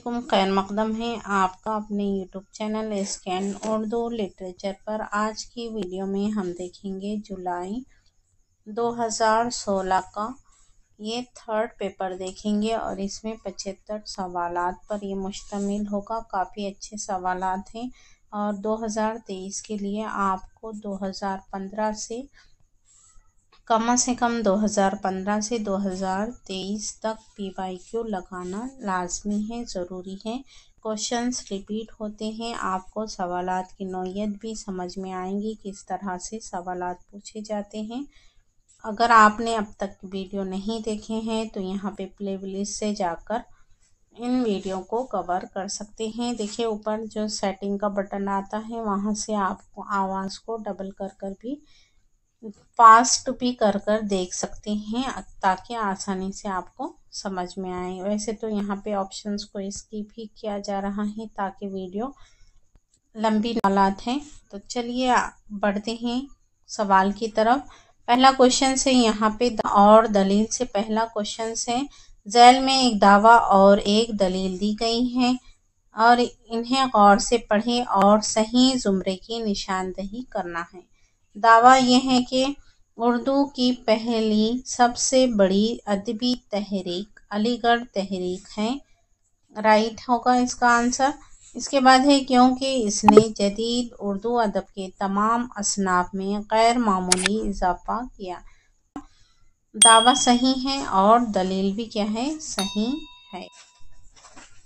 علیکم، خیر مقدم ہے آپ کا اپنے YouTube channel scan Urdu literature پر۔ آج کی ویڈیو میں ہم دیکھیں گے جولائی 2016 کا یہ تھرڈ پیپر دیکھیں گے اور اس میں 75 سوالات پر یہ مشتمل ہوگا۔ کافی اچھے سوالات ہیں اور 2023 کے لیے آپ کو 2015 سے کم 2015 سے 2023 تک پی وائی کیو لگانا لازمی ہے، ضروری ہے۔ کوشچنز ریپیٹ ہوتے ہیں، آپ کو سوالات کی نوعیت بھی سمجھ میں آئیں گی، کس طرح سے سوالات پوچھے جاتے ہیں۔ اگر آپ نے اب تک ویڈیو نہیں دیکھے ہیں تو یہاں پہ پلے لسٹ سے جا کر ان ویڈیو کو کور کر سکتے ہیں۔ دیکھیں اوپر جو سیٹنگ کا بٹن آتا ہے وہاں سے آپ کو آواز کو ڈبل کر بھی فاسٹ بھی کر دیکھ سکتے ہیں تاکہ آسانی سے آپ کو سمجھ میں آئے۔ ویسے تو یہاں پہ آپشنز کو اسکپ بھی کیا جا رہا ہے تاکہ ویڈیو لمبی سوالات ہیں۔ تو چلیے بڑھتے ہیں سوال کی طرف۔ پہلا کوشچن ہے یہاں پہ اور دلیل سے۔ پہلا کوشچن ہے ذیل میں ایک دعویٰ اور ایک دلیل دی گئی ہے اور انہیں غور سے پڑھیں اور صحیح زمرے کی نشاندہی کرنا ہے۔ دعویٰ یہ ہے کہ اردو کی پہلی سب سے بڑی ادبی تحریک علی گڑھ تحریک ہے، رائٹ ہوگا اس کا آنسر۔ اس کے بعد ہے کیونکہ اس نے جدید اردو ادب کے تمام اصناف میں غیر معمولی اضافہ کیا۔ دعویٰ صحیح ہے اور دلیل بھی کیا ہے، صحیح ہے۔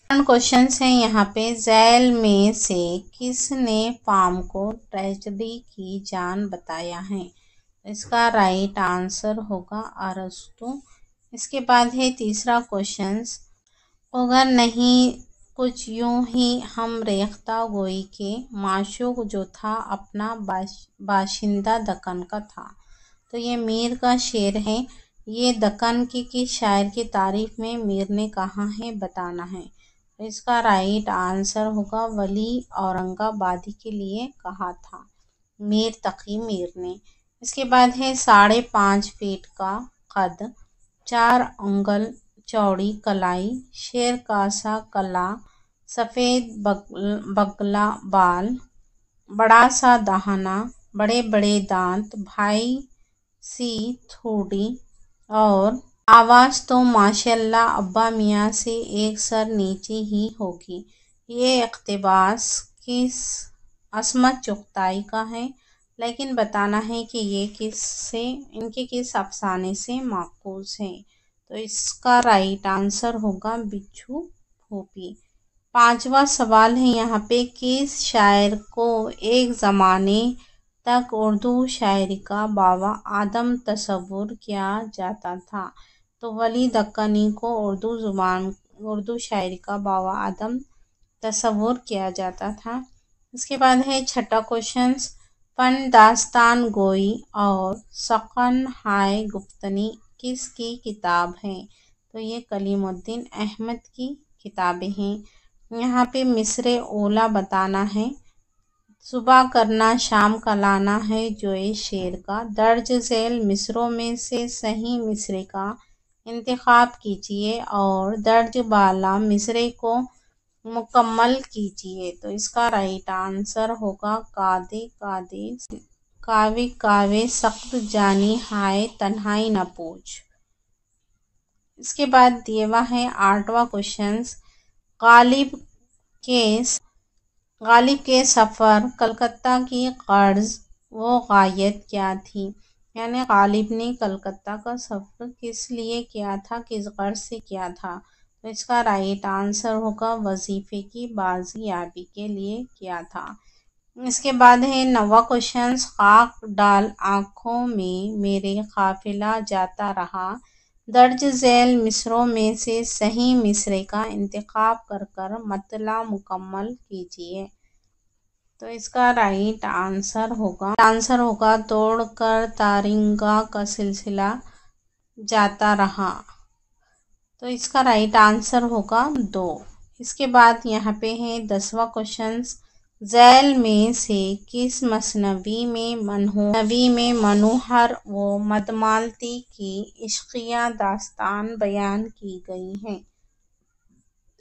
کوشچن ہے یہاں پہ ذیل میں سے کس نے فام کو ٹریجڈی کی جان بتایا ہے؟ اس کا رائٹ آنسر ہوگا ارسطو۔ اس کے بعد ہے تیسرا کوشچن، اگر نہیں کچھ یوں ہی ہم ریختہ گوئی کے معشوق جو تھا اپنا باشندہ دکن کا تھا۔ تو یہ میر کا شعر ہے۔ یہ دکن کے کس شاعر کی تعریف میں میر نے کہا ہے، بتانا ہے۔ اس کا رائٹ آنسر ہوگا ولی اورنگ آبادی کے لیے کہا تھا میر تقی میر نے۔ اس کے بعد ہے 5.5 فٹ کا قد، 4 انگل چوڑی کلائی، شیر کا سا گلا، سفید بگلا بال، بڑا سا دہانہ، بڑے بڑے دانت، بھائی سی تھوڑی اور آواز تو ماشاءاللہ ابا میاں سے ایک سر نیچے ہی ہوگی۔ یہ اقتباس کس عصمت چغتائی کا ہے، لیکن بتانا ہے کہ یہ کس افسانے سے ماخوذ ہے۔ تو اس کا رائٹ آنسر ہوگا بچھو پھوپھی۔ پانچواں سوال ہے یہاں پہ کس شاعر کو ایک زمانے تک اردو شاعری کا باوا آدم تصور کیا جاتا تھا؟ تو ولی دکنی کو اردو شاعری کا باوا آدم تصور کیا جاتا تھا۔ اس کے بعد ہے چھٹا کوشچن، فن داستان گوئی اور سخن ہائے گفتنی کس کی کتاب ہے؟ تو یہ کلیم الدین احمد کی کتابیں ہیں۔ یہاں پہ مصر اولا بتانا ہے، صبح کرنا شام کا لانا ہے جوئے شعر کا۔ درج ذیل مصروں میں سے صحیح مصرے کا انتخاب کیجیے اور درج بالا مصرے کو مکمل کیجیے۔ تو اس کا رائٹ آنسر ہوگا کادے کادے کاوے کاوے سخت جانی ہائے تنہائی نہ پوچھ۔ اس کے بعد دیوا ہے 8واں کوشچن، غالب کے سفر کلکتہ کی غرض و غایت کیا تھی؟ یعنی غالب نے کلکتہ کا سفر کس لیے کیا تھا، کس غرض سے کیا تھا؟ تو اس کا رائٹ آنسر ہوگا وظیفے کی بازیابی کے لیے کیا تھا۔ اس کے بعد ہے 9واں کوشچن، خاک ڈال آنکھوں میں میرے قافلہ جاتا رہا، درج ذیل مصروں میں سے صحیح مصرے کا انتخاب کر مطلع مکمل کیجیے۔ تو اس کا رائٹ آنسر ہوگا توڑ کر تارنگا کا سلسلہ جاتا رہا۔ تو اس کا رائٹ آنسر ہوگا 2۔ اس کے بعد یہاں پہ ہے 10واں کوشچن، ذیل میں سے کس مثنوی میں منوہر و مدمالتی کی عشقیہ داستان بیان کی گئی ہے؟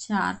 4।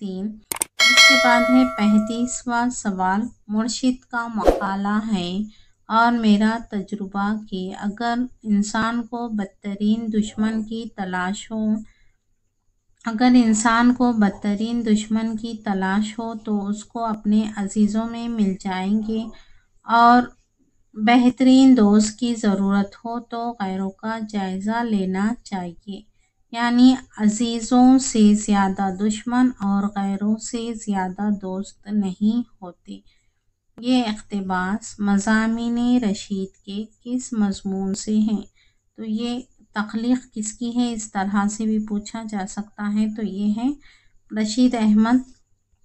3। اس کے بعد ہے 35واں سوال، مرشد کا مقالہ ہے اور میرا تجربہ کہ اگر انسان کو بدترین دشمن کی تلاش ہو تو اس کو اپنے عزیزوں میں مل جائیں گے، اور بہترین دوست کی ضرورت ہو تو غیروں کا جائزہ لینا چاہیے، یعنی عزیزوں سے زیادہ دشمن اور غیروں سے زیادہ دوست نہیں ہوتے۔ یہ اقتباس مضامین رشید کے کس مضمون سے ہیں؟ تو یہ تخلیق کس کی ہے، اس طرح سے بھی پوچھا جا سکتا ہے۔ تو یہ ہے رشید احمد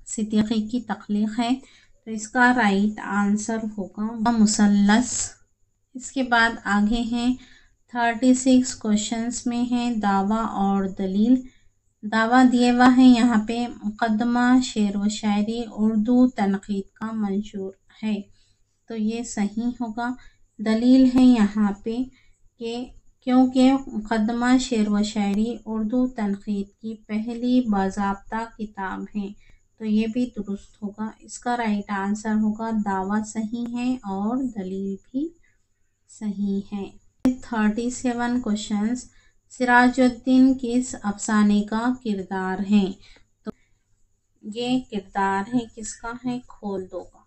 صدیقی کی تخلیق ہے، تو اس کا رائٹ آنسر ہوگا مثلث۔ اس کے بعد آگے ہیں 36 کوشچنز میں ہیں دعویٰ اور دلیل۔ دعویٰ دیا ہوا ہے یہاں پہ مقدمہ شعر و شاعری اردو تنقید کا منشور ہے، تو یہ صحیح ہوگا۔ دلیل ہے یہاں پہ کہ کیونکہ مقدمہ شعر و شاعری اردو تنقید کی پہلی باضابطہ کتاب ہے، تو یہ بھی درست ہوگا۔ اس کا رائٹ آنسر ہوگا دعویٰ صحیح ہے اور دلیل بھی صحیح ہے۔ 37 کوشچنز، سراج الدین کس افسانے کا کردار ہے؟ تو یہ کردار ہے کس کا ہے؟ کھولدو کا۔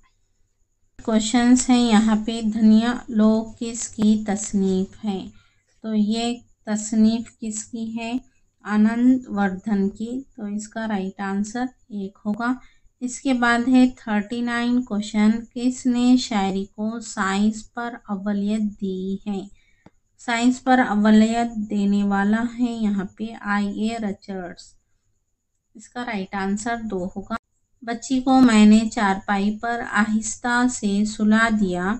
کوشچنز ہیں یہاں پہ دھنیا لوگ کس کی تصنیف ہے؟ تو یہ تصنیف کس کی ہے؟ آنند وردھن کی، تو اس کا رائٹ آنسر 1 ہوگا۔ اس کے بعد ہے 39 کوشچن، کس نے شاعری کو سائنس پر اولیت دی ہے؟ سائنس پر اولیت دینے والا ہے یہاں پہ آئی رچرڈس، اس کا رائٹ آنسر 2 ہوگا۔ بچی کو میں نے چارپائی پر آہستہ سے سلا دیا،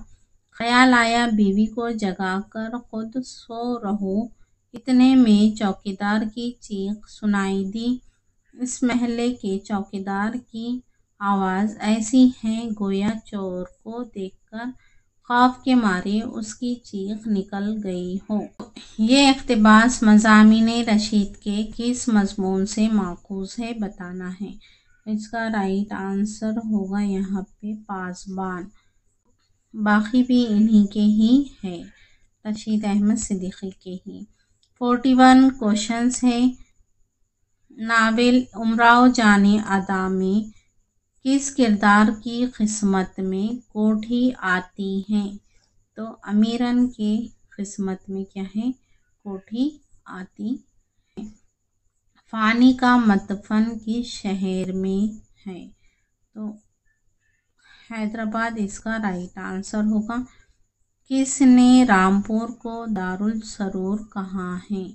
خیال آیا بیوی کو جگا کر خود سو رہوں، اتنے میں چوکیدار کی چیخ سنائی دی، اس محلے کے چوکیدار کی آواز ایسی ہے گویا چور کو دیکھ کر خوف کے مارے اس کی چیخ نکل گئی ہو۔ یہ اقتباس مضامین رشید کے کس مضمون سے ماخوذ ہے بتانا ہے۔ اس کا رائٹ آنسر ہوگا یہاں پہ پاسبان، باقی بھی انہی کے ہی ہے، رشید احمد صدیقی کے ہی۔ 41 کوشچنز ہے، ناول امراؤ جان ادا میں کس کردار کی قسمت میں کوٹھی آتی ہے؟ تو امیرن کے قسمت میں کیا ہے؟ کوٹھی آتی ہے۔ فانی کا مدفن کس شہر میں ہے؟ تو حیدرآباد اس کا رائٹ آنسر ہوگا۔ کس نے رامپور کو دارالسرور کہا ہے؟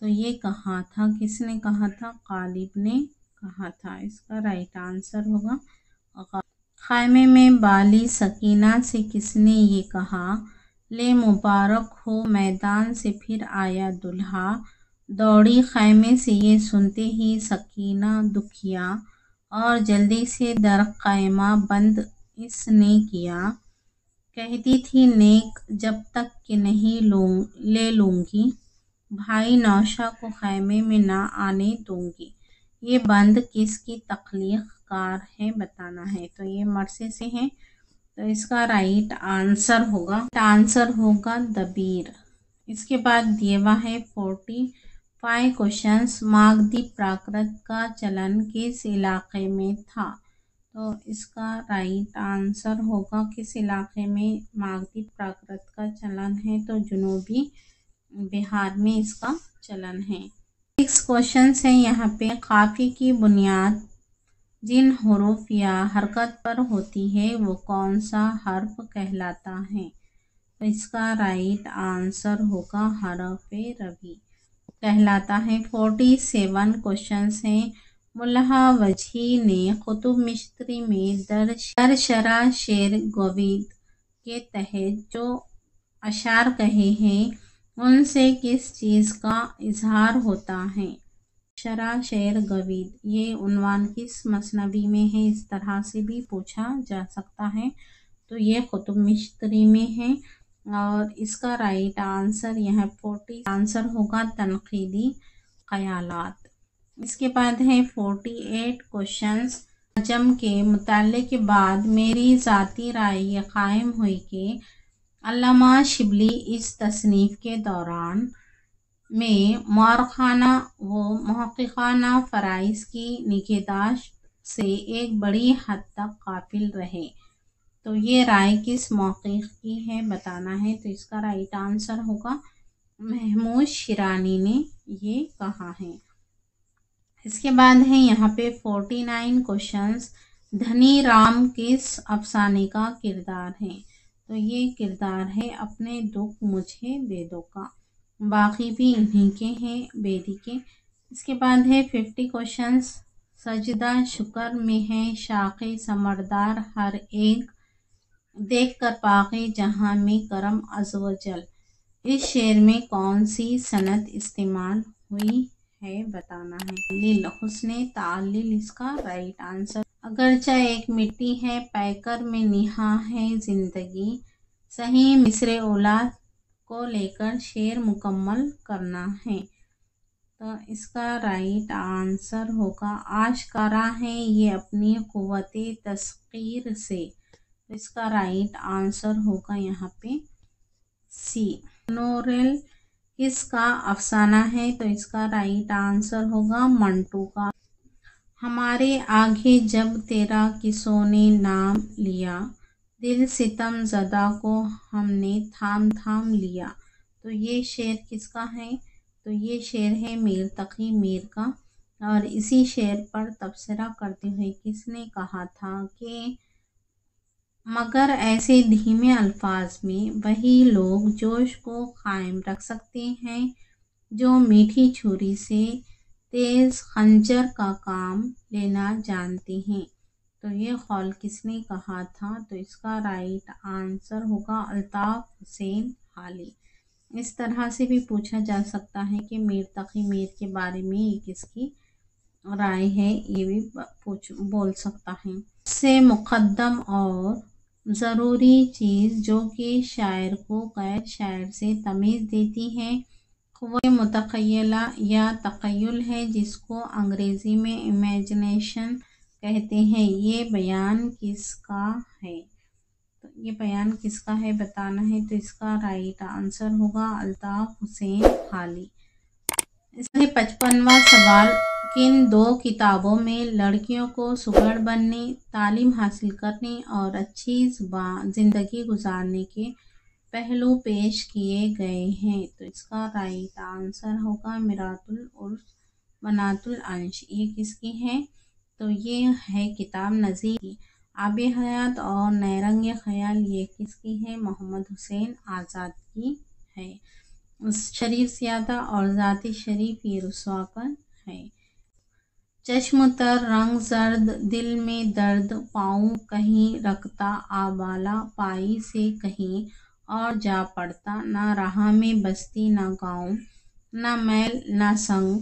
تو یہ کہا تھا، کس نے کہا تھا؟ غالب نے کہا تھا، اس کا رائٹ آنسر ہوگا خیمے میں بالی سکینہ سے کس نے یہ کہا، لے مبارک ہو میدان سے پھر آیا دولہا، دوڑی خیمے سے یہ سنتے ہی سکینہ دکھیا، اور جلدی سے در خیمہ بند اس نے کیا، کہتی تھی نیک جب تک کہ نہیں لے لوں گی، بھائی نوشہ کو خیمے میں نہ آنے دوں گی۔ یہ بند کس کی تخلیق کار ہے بتانا ہے، تو یہ مرثے سے ہے، تو اس کا رائٹ آنسر ہوگا دبیر۔ اس کے بعد دیے ہوا ہے 45 کوشچنز، ماگدھی پراکرت کا چلن کس علاقے میں تھا؟ تو اس کا رائٹ آنسر ہوگا کس علاقے میں ماگدھی پراکرت کا چلن ہے؟ تو جنوبی بہار میں اس کا چلن ہے۔ 6 کوشچنز ہیں یہاں پہ، قافیے کی بنیاد جن حروف یا حرکت پر ہوتی ہے وہ کون سا حرف کہلاتا ہے؟ تو اس کا رائٹ آنسر ہوگا حرف ربی کہلاتا ہے۔ 47 کوشچنز ہیں، ملا وجیح نے قطب مشتری میں در شرح شعر گوید کے تحت جو اشعار کہے ہیں ان سے کس چیز کا اظہار ہوتا ہے؟ شرح شعر گوید، یہ عنوان کس مثنوی میں ہے؟ اس طرح سے بھی پوچھا جا سکتا ہے، تو یہ قطب مشتری میں ہے، اور اس کا رائٹ آنسر یہاں 40 آنسر ہوگا تنقیدی خیالات۔ اس کے بعد ہے 48 کوشچنز، جم کے مطالعے کے بعد میری ذاتی رائے یہ قائم ہوئی کہ علامہ شبلی اس تصنیف کے دوران میں مورخانہ و محققانہ فرائض کی نگہداشت سے ایک بڑی حد تک غافل رہے۔ تو یہ رائے کس محقق کی ہے بتانا ہے، تو اس کا رائٹ آنسر ہوگا محمود شیرانی نے یہ کہا ہے۔ اس کے بعد ہے یہاں پہ 49 کوشچنز، دھنی رام کس افسانے کا کردار ہے؟ تو یہ کردار ہے اپنے دکھ مجھے دے دو کا، باقی بھی انہی کے ہیں بیدی کے۔ اس کے بعد ہے 50 کوشچنز، سجدہ شکر میں ہے شاخ ثمردار ہر ایک، دیکھ کر پاکِ جہاں میں کرم عز و جل، اس شعر میں کون سی صنعت استعمال ہوئی ہے بتانا ہے۔ للحسن تعلل اس کا رائٹ آنسر۔ اگرچہ ایک مٹی ہے پیکر میں نہاں ہے زندگی، صحیح مصرع اولی کو لے کر شعر مکمل کرنا ہے۔ تو اس کا رائٹ آنسر ہوگا آشکارا ہے یہ اپنی قوت تسخیر سے، تو اس کا رائٹ آنسر ہوگا یہاں پہ سی۔ مونوریل کس کا افسانہ ہے؟ تو اس کا رائٹ آنسر ہوگا منٹو کا۔ ہمارے آگے جب تیرا کسوں نے نام لیا، دل ستم زدہ کو ہم نے تھام تھام لیا، تو یہ شعر کس کا ہے؟ تو یہ شعر ہے میر تقی میر کا، اور اسی شعر پر تبصرہ کرتے ہوئے کس نے کہا تھا کہ مگر ایسے دھیمے الفاظ میں وہی لوگ جوش کو قائم رکھ سکتے ہیں جو میٹھی چھری سے تیز خنجر کا کام لینا جانتے ہیں۔ تو یہ قول کس نے کہا تھا؟ تو اس کا رائٹ آنسر ہوگا الطاف حسین حالی۔ اس طرح سے بھی پوچھا جا سکتا ہے کہ میر تقی میر کے بارے میں یہ کس کی رائے ہے، یہ بھی بول سکتا ہے۔ سے مقدم اور ضروری چیز جو کہ شاعر کو غیر شاعر سے تمیز دیتی ہے، قوہ متخیلہ یا تخیل ہے، جس کو انگریزی میں امیجنیشن کہتے ہیں۔ یہ بیان کس کا ہے؟ تو یہ بیان کس کا ہے بتانا ہے، تو اس کا رائٹ آنسر ہوگا الطاف حسین حالی۔ اس میں 55واں سوال، کن دو کتابوں میں لڑکیوں کو سگڑ بننے، تعلیم حاصل کرنے اور اچھی زندگی گزارنے کے پہلو پیش کیے گئے ہیں؟ تو اس کا رائٹ آنسر ہوگا میرات العرف بنات العنش۔ یہ کس کی ہے؟ تو یہ ہے کتاب نظیر کی۔ آب حیات اور نیرنگ خیال یہ کس کی ہے؟ محمد حسین آزاد کی ہے۔ شریف زیادہ اور ذات شریف یہ رسوا کر ہے۔ چشم تر رنگ زرد، دل میں درد، پاؤں کہیں رکھتا آبالا پائی سے کہیں اور جا پڑتا، نہ راہ میں بستی نہ گاؤں، نہ میل نہ سنگ،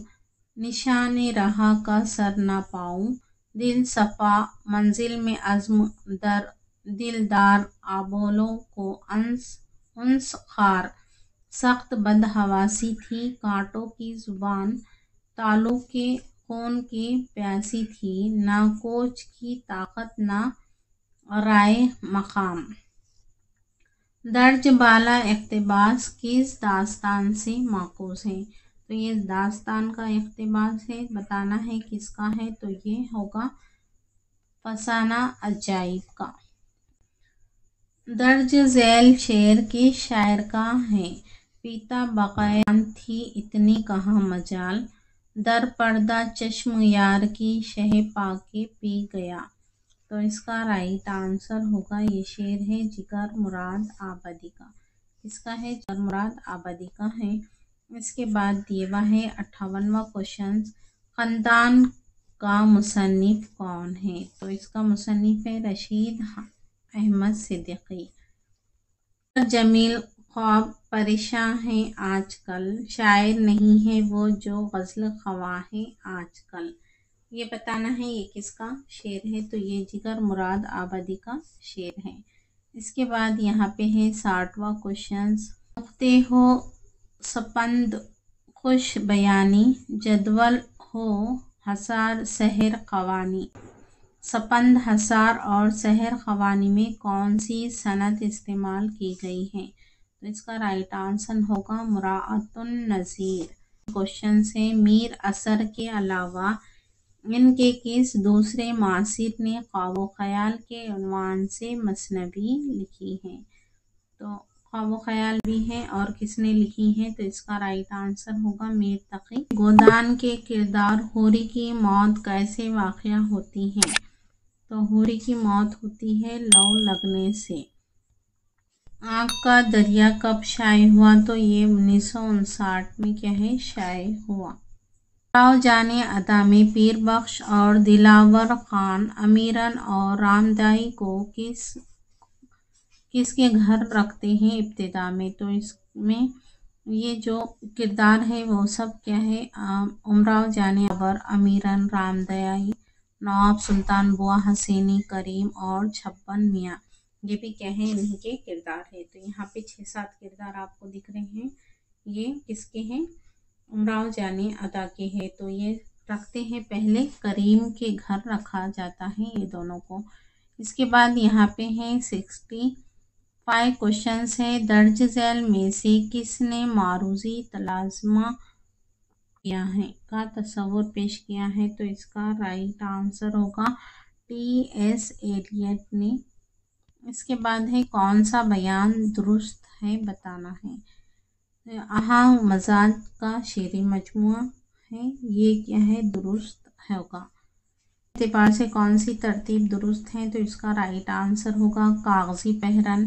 نشان راہ کا سر نہ پاؤں، دل صفا منزل میں عزم در دلدار، آبولوں کو انس خار، سخت بدحواسی تھی کانٹوں کی زبان، تعلق کے خون کی پیاسی تھی، نہ کوچ کی طاقت نہ رائے مقام۔ درج بالا اقتباس کس داستان سے ماخوذ ہے؟ تو یہ داستان کا اقتباس ہے، بتانا ہے کس کا ہے، تو یہ ہوگا فسانہ عجائب کا۔ درج ذیل شعر کس شاعر کا ہے؟ پیتا بقائے جان تھی اتنی کہاں مجال، در پردہ چشم یار کی شہ پا کے پی گیا، تو اس کا رائٹ آنسر ہوگا یہ شعر ہے جگر مراد آبادی کا۔ اس کا ہے جگر مراد آبادی کا ہے۔ اس کے بعد دیوا ہے 58واں کوشچن، خاندان کا مصنف کون ہے؟ تو اس کا مصنف ہے رشید احمد صدیقی۔ جمیل خواب پریشاں ہے آج کل، شاعر نہیں ہے وہ جو غزل خواں ہے آج کل، یہ بتانا ہے یہ کس کا شعر ہے، تو یہ جگر مراد آبادی کا شعر ہے۔ اس کے بعد یہاں پہ ہے 60واں کوشچن، نقطے ہو سپند خوش بیانی، جدول ہو حصار سحر قوانی، سپند حصار اور سحر خوانی میں کون سی صنعت استعمال کی گئی ہے؟ تو اس کا رائٹ آنسر ہوگا مراعات النظیر۔ کوشچن سے میر اثر کے علاوہ ان کے کس دوسرے معاصر نے خواب و خیال کے عنوان سے مثنوی لکھی ہے؟ تو خواب و خیال بھی ہے اور کس نے لکھی ہے؟ تو اس کا رائٹ آنسر ہوگا میر تقی۔ گودان کے کردار حوری کی موت کیسے واقع ہوتی ہے؟ تو حوری کی موت ہوتی ہے لو لگنے سے۔ آنکھ کا دریا کب شائع ہوا؟ تو یہ 1959 میں کیا ہے شائع ہوا۔ امراؤ جان ادا میں پیر بخش اور دلاور خان امیرن اور رامدائی کو کس کے گھر رکھتے ہیں ابتدا میں؟ تو اس میں یہ جو کردار ہے وہ سب کیا ہے امراؤ جان دلاور، امیرن، رامدائی، نواب سلطان بوا حسینی کریم اور چھپن میاں، یہ بھی کیا ہے انہیں کے کردار ہے۔ تو یہاں پہ 6-7 کردار آپ کو دکھ رہے ہیں، یہ کس کے ہیں؟ امراؤ جان ادا کے ہیں۔ تو یہ رکھتے ہیں پہلے کریم کے گھر رکھا جاتا ہے یہ دونوں کو۔ اس کے بعد یہاں پہ ہیں 65 کوشچنس ہے۔ درج ذیل میں سے کس نے معروضی تلازمہ کیا ہے کا تصور پیش کیا ہے؟ تو اس کا رائٹ آنسر ہوگا ٹی ایس ایلیٹ نے۔ اس کے بعد ہے کون سا بیان درست ہے بتانا ہے۔ آہنگ مزاج کا شعری مجموعہ ہے، یہ کیا ہے درست ہوگا۔ اعتبار سے کون سی ترتیب درست ہے؟ تو اس کا رائٹ آنسر ہوگا کاغذی پہرن،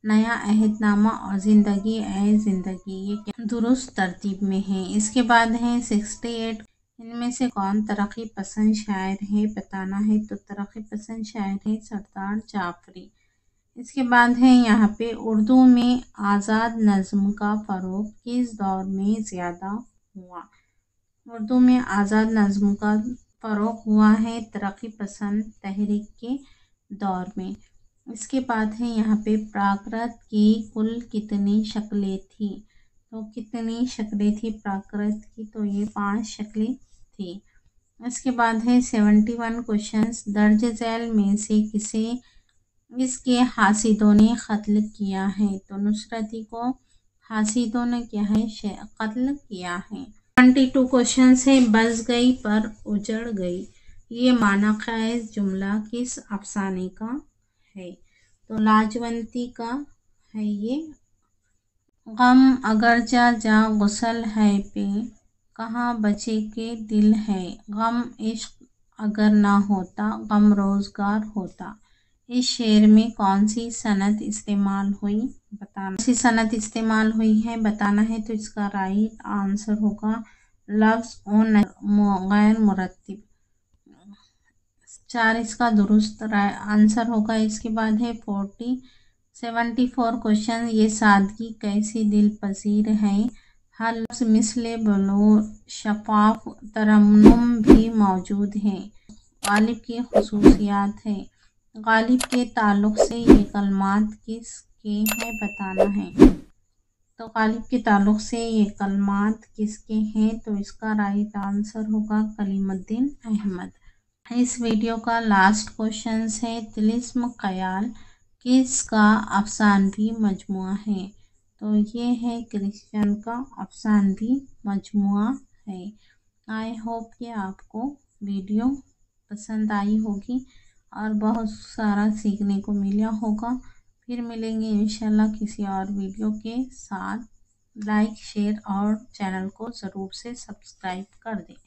نیا عہد نامہ اور زندگی اے زندگی، یہ کیا درست ترتیب میں ہے۔ اس کے بعد ہے 68 ان میں سے کون ترقی پسند شاعر ہے بتانا ہے؟ تو ترقی پسند شاعر ہے سردار جعفری۔ اس کے بعد ہے یہاں پہ اردو میں آزاد نظم کا فروغ کس دور میں زیادہ ہوا؟ اردو میں آزاد نظم کا فروغ ہوا ہے ترقی پسند تحریک کے دور میں۔ اس کے بعد ہے یہاں پہ پراکرت کی کل کتنی شکلیں تھیں؟ تو کتنی شکلیں تھیں پراکرت کی؟ تو یہ 5 شکلیں تھیں۔ اس کے بعد ہے 71 کوشچنس۔ درج ذیل میں سے کسے اس کے حاسدوں نے قتل کیا ہے؟ تو نصرتی کو حاسدوں نے کیا ہے قتل کیا ہے۔ 22 کوشچنس ہے۔ بس گئی پر اجڑ گئی، یہ معنی خیز جملہ کس افسانے کا ہے؟ تو لاجونتی کا ہے یہ۔ غم اگرچہ جا غسل ہے پہ، کہاں بچے کے دل ہے، غم عشق اگر نہ ہوتا غم روزگار ہوتا۔ اس شعر میں کون سی صنعت استعمال ہوئی بتانا؟ کون سی صنعت استعمال ہوئی ہے بتانا ہے؟ تو اس کا رائٹ آنسر ہوگا لفظ و نثر غیر مرتب۔ 4 اس کا درست آنسر ہوگا۔ اس کے بعد ہے 74 کوشچن۔ یہ سادگی کیسی دل پذیر ہے؟ ہر لفظ مثل بلور شفاف ترنم بھی موجود ہے۔ غالب کی خصوصیات ہے۔ غالب کے تعلق سے یہ کلمات کس کے ہیں بتانا ہے؟ تو غالب کے تعلق سے یہ کلمات کس کے ہیں؟ تو اس کا رائٹ آنسر ہوگا کلیم الدین احمد۔ اس ویڈیو کا لاسٹ کوشچن ہے طلسم خیال کس کا افسانوی مجموعہ ہے؟ تو یہ ہے کرسچن کا افسانوی مجموعہ ہے۔ آئی ہوپ کہ آپ کو ویڈیو پسند آئی ہوگی اور بہت سارا سیکھنے کو ملا ہوگا۔ پھر ملیں گے انشاءاللہ کسی اور ویڈیو کے ساتھ۔ لائک، شیئر اور چینل کو ضرور سے سبسکرائب کر دیں۔